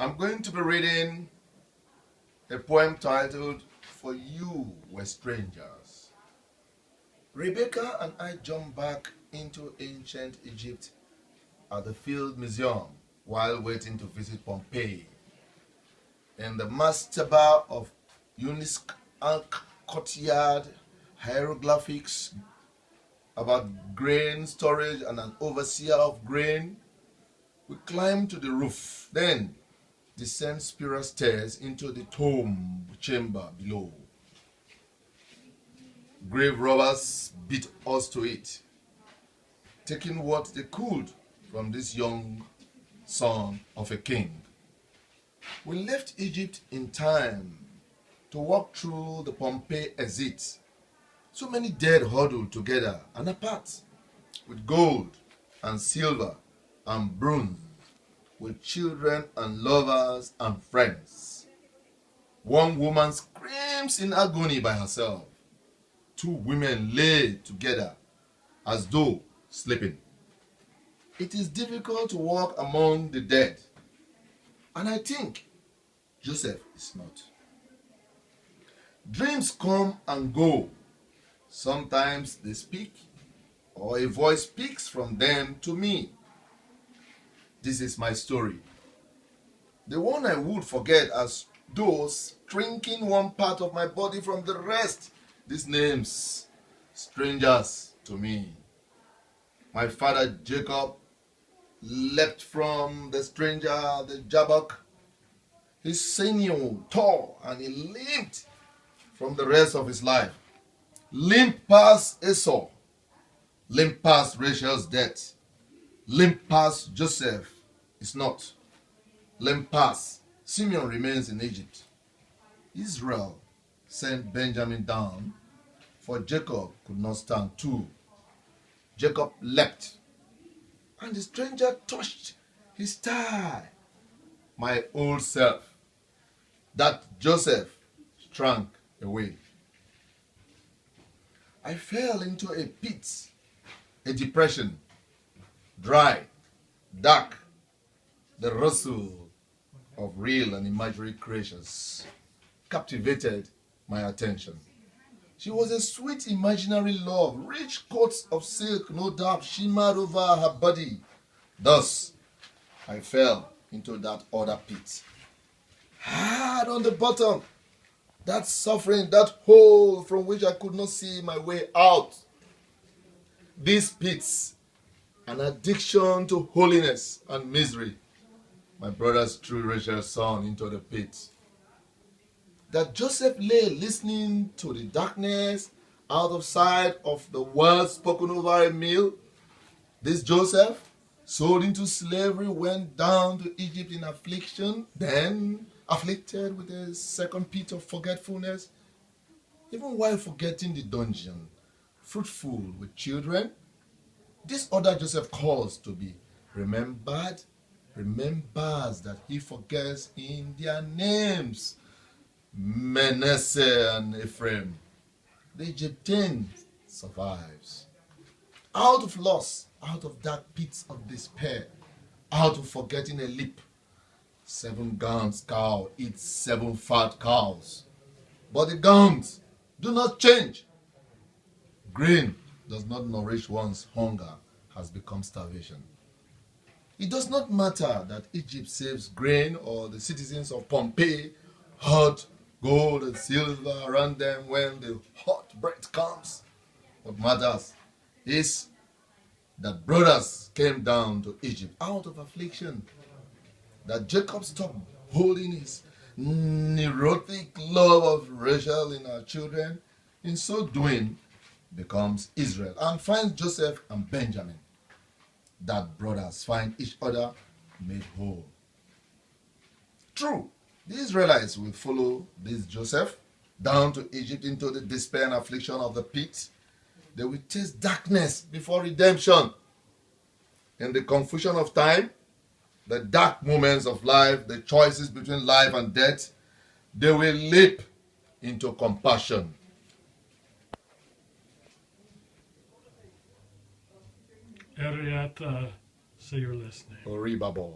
I'm going to be reading a poem titled, For You Were Strangers. Rebecca and I jumped back into ancient Egypt at the Field Museum while waiting to visit Pompeii. In the mastaba of UNESCO courtyard hieroglyphics about grain storage and an overseer of grain, we climbed to the roof, then descend spiral stairs into the tomb chamber below. Grave robbers beat us to it, taking what they could from this young son of a king. We left Egypt in time to walk through the Pompeii exit. So many dead huddled together and apart, with gold and silver and bronze, with children and lovers and friends. One woman screams in agony by herself. Two women lay together as though sleeping. It is difficult to walk among the dead, and I think Joseph is not. Dreams come and go. Sometimes they speak, or a voice speaks from them to me. This is my story. The one I would forget as though shrinking one part of my body from the rest. These names, strangers to me. My father Jacob leapt from the stranger, the Jabbok. His sinew tore and he limped from the rest of his life. Limp past Esau, limp past Rachel's death, limp past Joseph is not, limp past Simeon remains in Egypt. Israel sent Benjamin down, for Jacob could not stand too. Jacob leapt, and the stranger touched his thigh. My old self, that Joseph shrank away. I fell into a pit, a depression, dry, dark. The rustle of real and imaginary creatures captivated my attention. She was a sweet imaginary love, rich coats of silk, no doubt, shimmered over her body. Thus, I fell into that other pit. Hard on the bottom, that suffering, that hole from which I could not see my way out. These pits, an addiction to holiness and misery. My brothers threw Rachel's son into the pit. That Joseph lay listening to the darkness out of sight of the words spoken over a meal. This Joseph, sold into slavery, went down to Egypt in affliction, then afflicted with a second pit of forgetfulness, even while forgetting the dungeon, fruitful with children. This other Joseph calls to be remembered, remembers that he forgets in their names, Manasseh and Ephraim. The Egyptian survives. Out of loss, out of dark pits of despair, out of forgetting a leap, 7 gowns cow eats 7 fat cows. But the gowns do not change. Grain does not nourish one's hunger, has become starvation. It does not matter that Egypt saves grain or the citizens of Pompeii hoard gold and silver around them when the hot breath comes. What matters is that brothers came down to Egypt out of affliction, that Jacob stopped holding his neurotic love of Rachel in her children, in so doing becomes Israel and finds Joseph and Benjamin, that brothers find each other made whole. True, the Israelites will follow this Joseph down to Egypt into the despair and affliction of the pit. They will taste darkness before redemption. In the confusion of time, the dark moments of life, the choices between life and death, they will leap into compassion. Eriata, say your last name. Oribhabor.